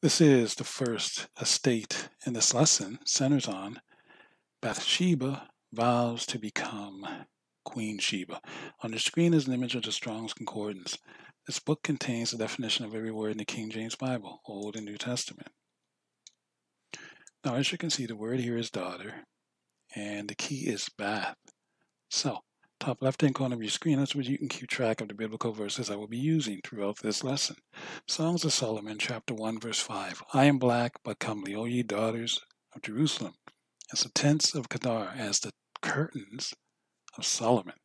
This is the first estate in this lesson, centers on Bathsheba vows to become Queen Sheba. On the screen is an image of the Strong's Concordance. This book contains the definition of every word in the King James Bible, Old and New Testament. Now, as you can see, the word here is daughter, and the key is bath. So, top left-hand corner of your screen, that's where you can keep track of the biblical verses I will be using throughout this lesson. Songs of Solomon, chapter 1, verse 5. I am black, but comely, O ye daughters of Jerusalem, as the tents of Kedar, as the curtains of Solomon.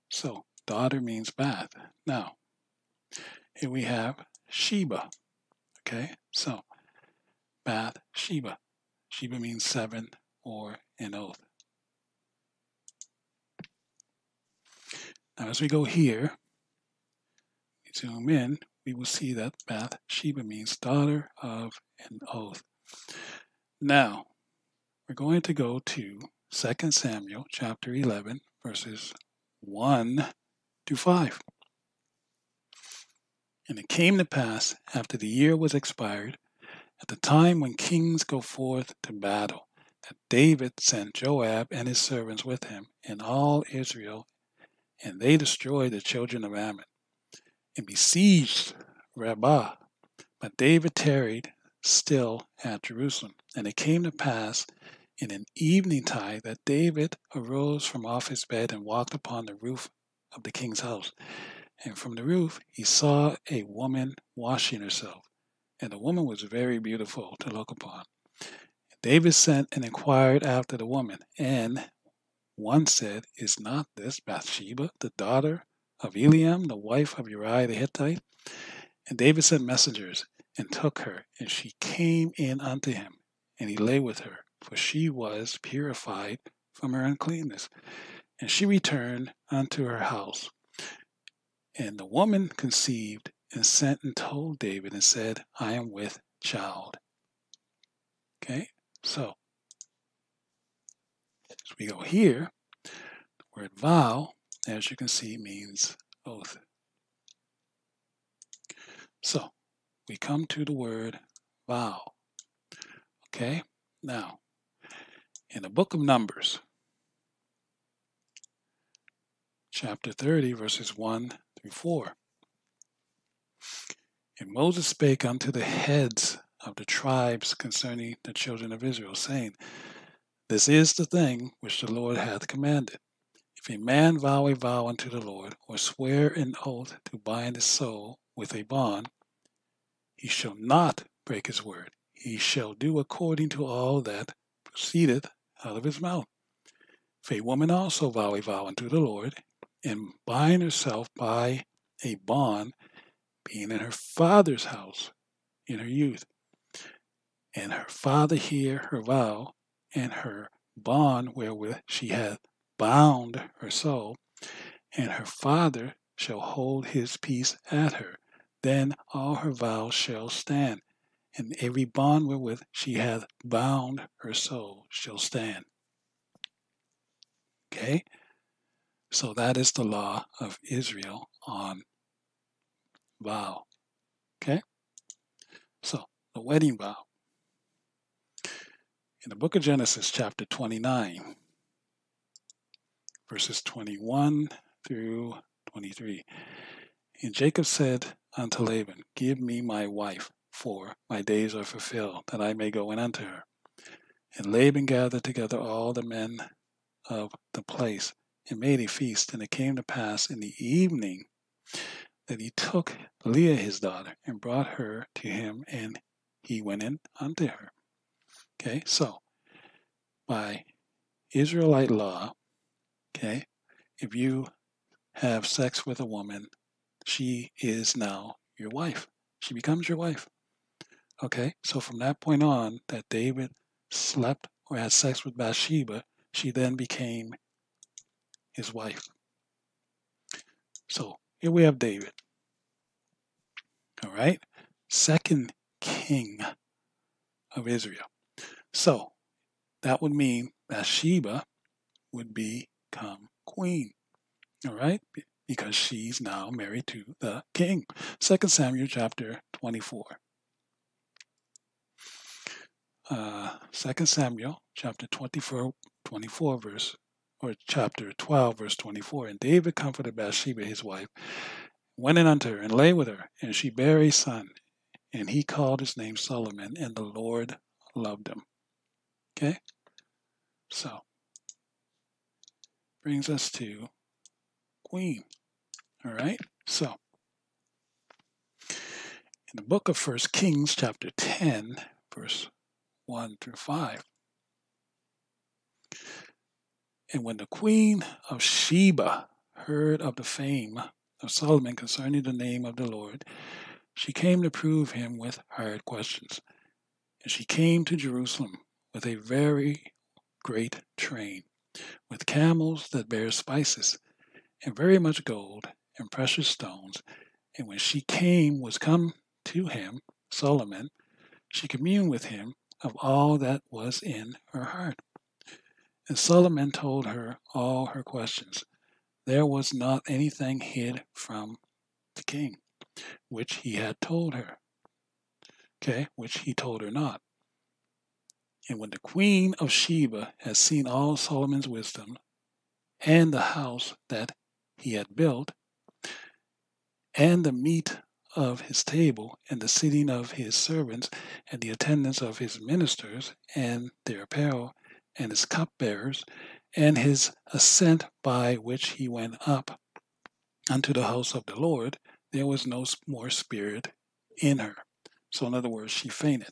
So, daughter means bath. Now, here we have Sheba. Okay, so Bathsheba. Sheba means seven or an oath. Now, as we go here, zoom in, we will see that Bathsheba means daughter of an oath. Now, we're going to go to 2 Samuel chapter 11, verses 1 to 5. And it came to pass, after the year was expired, at the time when kings go forth to battle, that David sent Joab and his servants with him, and all Israel, and they destroyed the children of Ammon, and besieged Rabbah. But David tarried still at Jerusalem. And it came to pass in an eventide that David arose from off his bed and walked upon the roof of the king's house. And from the roof he saw a woman washing herself, and the woman was very beautiful to look upon. David sent and inquired after the woman, and one said, Is not this Bathsheba, the daughter of Eliam, the wife of Uriah the Hittite? And David sent messengers, and took her, and she came in unto him, and he lay with her, for she was purified from her uncleanness. And she returned unto her house. And the woman conceived, and sent and told David, and said, I am with child. Okay, so as we go here, the word vow, as you can see, means oath. So we come to the word vow. Okay, now in the book of Numbers, chapter 30, verses 1 through 4. And Moses spake unto the heads of the tribes concerning the children of Israel, saying, This is the thing which the Lord hath commanded. If a man vow a vow unto the Lord, or swear an oath to bind his soul with a bond, he shall not break his word. He shall do according to all that proceedeth out of his mouth. If a woman also vow a vow unto the Lord, and bind herself by a bond, being in her father's house in her youth, and her father hear her vow, and her bond wherewith she hath bound her soul, and her father shall hold his peace at her, then all her vows shall stand, and every bond wherewith she hath bound her soul shall stand. Okay? So that is the law of Israel on vow. Okay? So, the wedding vow. In the book of Genesis, chapter 29, verses 21 through 23. And Jacob said unto Laban, Give me my wife, for my days are fulfilled, that I may go in unto her. And Laban gathered together all the men of the place, and made a feast. And it came to pass in the evening that he took Leah his daughter, and brought her to him, and he went in unto her. Okay, so by Israelite law, okay, if you have sex with a woman, she is now your wife. She becomes your wife. Okay, so from that point on, that David slept or had sex with Bathsheba, she then became his wife. So here we have David. All right, second king of Israel. So that would mean Bathsheba would become queen. All right, because she's now married to the king. 2 Samuel chapter 24. 2 Samuel chapter 24 verse, or chapter 12 verse 24. And David comforted Bathsheba his wife, went in unto her and lay with her, and she bare a son, and he called his name Solomon, and the Lord loved him. Okay, so brings us to Queen. All right, so in the book of 1 Kings chapter 10 verse 1 through 5. And when the queen of Sheba heard of the fame of Solomon concerning the name of the Lord, she came to prove him with hard questions. And she came to Jerusalem with a very great train, with camels that bear spices, and very much gold and precious stones. And when she was come to him, Solomon, she communed with him of all that was in her heart. And Solomon told her all her questions. There was not anything hid from the king, which he had told her. Okay, which he told her not. And when the queen of Sheba had seen all Solomon's wisdom, and the house that he had built, and the meat of his table, and the sitting of his servants, and the attendance of his ministers, and their apparel, and his cupbearers, and his ascent by which he went up unto the house of the Lord, there was no more spirit in her. So in other words, she fainted.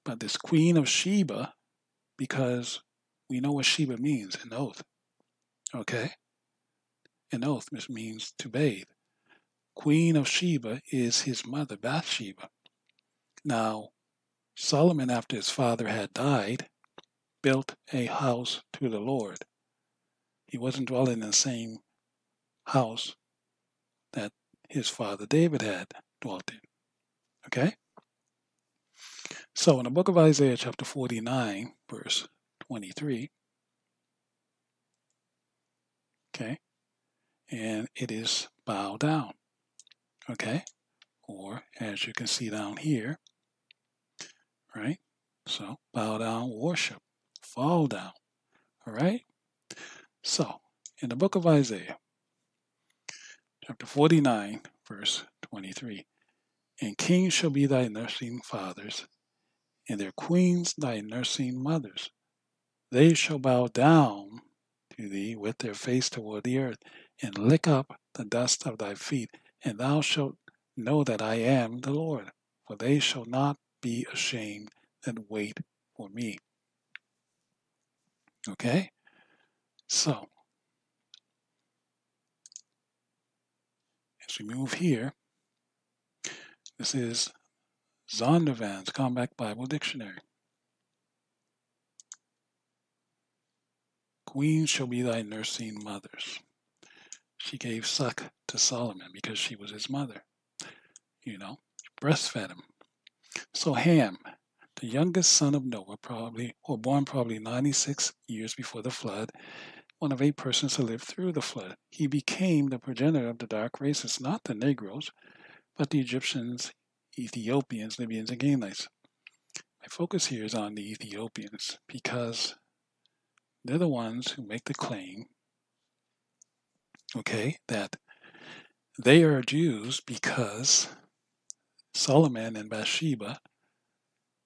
But this queen of Sheba, because we know what Sheba means, an oath. Okay? An oath, which means to bathe. Queen of Sheba is his mother, Bathsheba. Now, Solomon, after his father had died, built a house to the Lord. He wasn't dwelling in the same house that his father David had dwelt in. Okay? So in the book of Isaiah chapter 49, verse 23, okay, and it is bow down, okay, or as you can see down here, right? So bow down, worship, fall down, all right? So in the book of Isaiah, chapter 49, verse 23, and kings shall be thy nursing fathers, and their queens thy nursing mothers. They shall bow down to thee with their face toward the earth, and lick up the dust of thy feet, and thou shalt know that I am the Lord, for they shall not be ashamed that wait for me. Okay? So, as we move here, this is Zondervan's Comeback Bible Dictionary. Queens shall be thy nursing mothers. She gave suck to Solomon because she was his mother. You know, breastfed him. So Ham, the youngest son of Noah, born probably 96 years before the flood, one of 8 persons to live through the flood. He became the progenitor of the dark races, not the Negroes, but the Egyptians, Ethiopians, Libyans, and Canaanites. My focus here is on the Ethiopians because they're the ones who make the claim, okay, that they are Jews because Solomon and Bathsheba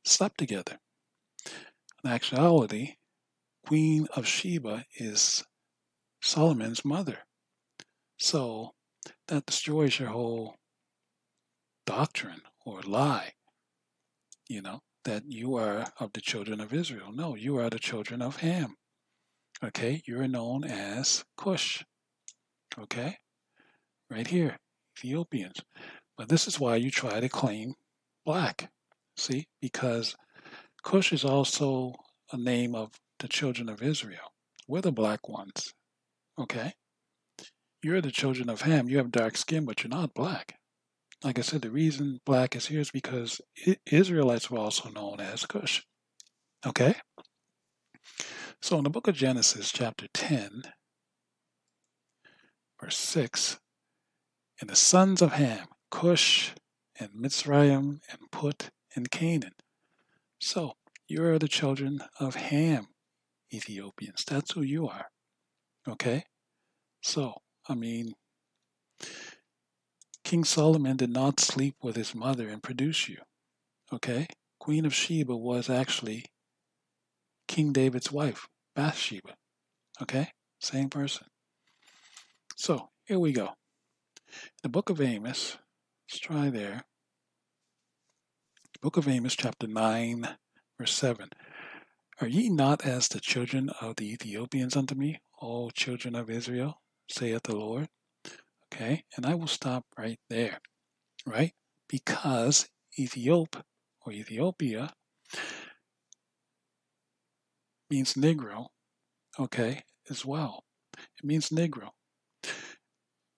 slept together. In actuality, Queen of Sheba is Solomon's mother. So that destroys your whole doctrine or lie, that you are of the children of Israel. No, you are the children of Ham. Okay, you're known as Cush. Okay, right here, Ethiopians. But this is why you try to claim black. See, because Cush is also a name of the children of Israel. We're the black ones. Okay, you're the children of Ham. You have dark skin, but you're not black. Like I said, the reason black is here is because Israelites were also known as Cush. Okay? So in the book of Genesis, chapter 10, verse 6, and the sons of Ham, Cush and Mitzrayim and Put and Canaan. So you're the children of Ham, Ethiopians. That's who you are. Okay? So, I mean, King Solomon did not sleep with his mother and produce you. Okay? Queen of Sheba was actually King David's wife, Bathsheba. Okay? Same person. So, here we go. The book of Amos, let's try there. Book of Amos, chapter 9, verse 7. Are ye not as the children of the Ethiopians unto me, O children of Israel, saith the Lord? Okay, and I will stop right there, right? Because Ethiop or Ethiopia means Negro, okay, as well. It means Negro.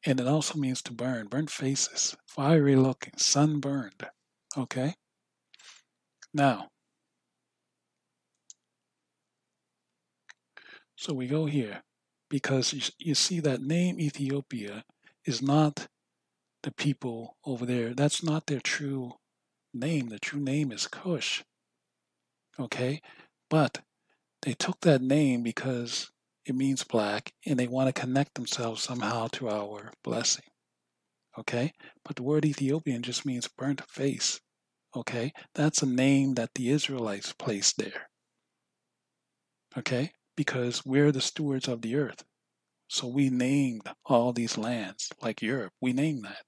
And it also means to burn, burnt faces, fiery looking, sunburned, okay? Now, so we go here because you see that name Ethiopia is not the people over there. That's not their true name. The true name is Cush. Okay? But they took that name because it means black and they want to connect themselves somehow to our blessing. Okay? But the word Ethiopian just means burnt face. Okay? That's a name that the Israelites placed there. Okay? Because we're the stewards of the earth. So we named all these lands, like Europe. We named that.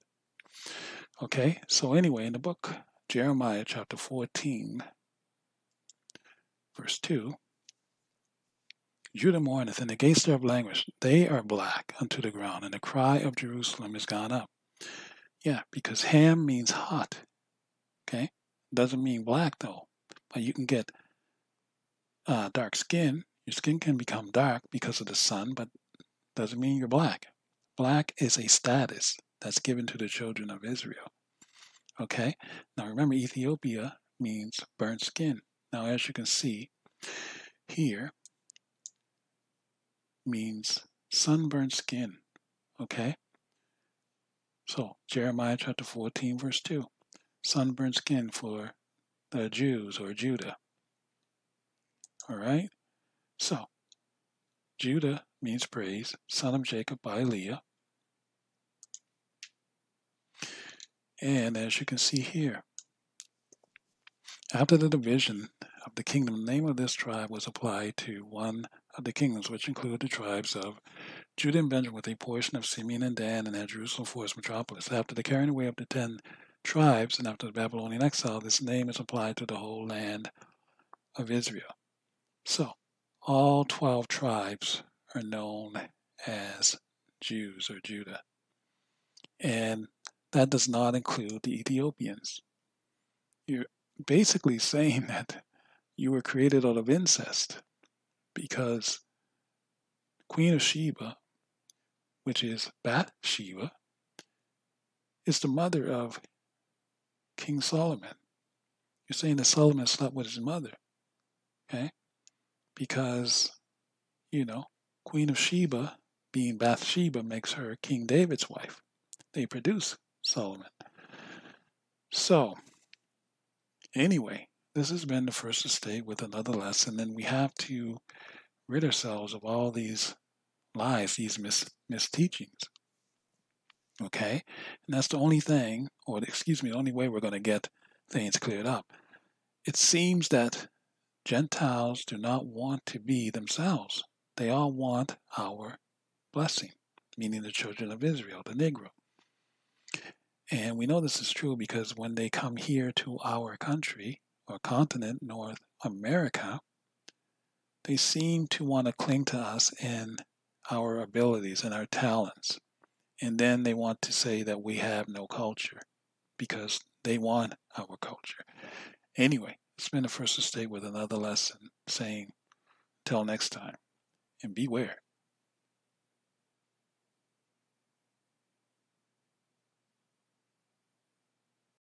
Okay? So anyway, in the book Jeremiah chapter 14, verse 2, Judah mourneth, and the gates thereof languish. They are black unto the ground, and the cry of Jerusalem is gone up. Yeah, because Ham means hot. Okay? Doesn't mean black, though. But you can get dark skin. Your skin can become dark because of the sun, but doesn't mean you're black. Black is a status that's given to the children of Israel. Okay? Now remember, Ethiopia means burnt skin. Now, as you can see here, means sunburned skin. Okay? So, Jeremiah chapter 14, verse 2. Sunburned skin for the Jews or Judah. All right? So, Judah means praise, son of Jacob by Leah. And as you can see here, after the division of the kingdom, the name of this tribe was applied to one of the kingdoms, which included the tribes of Judah and Benjamin with a portion of Simeon and Dan, and had Jerusalem for its metropolis. After the carrying away of the 10 tribes and after the Babylonian exile, this name is applied to the whole land of Israel. So, all 12 tribes are known as Jews or Judah. And that does not include the Ethiopians. You're basically saying that you were created out of incest because Queen of Sheba, which is Bathsheba, is the mother of King Solomon. You're saying that Solomon slept with his mother, okay? Because, Queen of Sheba, being Bathsheba, makes her King David's wife. They produce Solomon. So, anyway, this has been the First Estate with another lesson, and we have to rid ourselves of all these lies, these misteachings. Okay? And that's the only thing, the only way we're going to get things cleared up. It seems that Gentiles do not want to be themselves. They all want our blessing, meaning the children of Israel, the Negro. And we know this is true because when they come here to our country or continent, North America, they seem to want to cling to us in our abilities and our talents. And then they want to say that we have no culture because they want our culture. Anyway, it's been the First Estate with another lesson saying, till next time, and beware.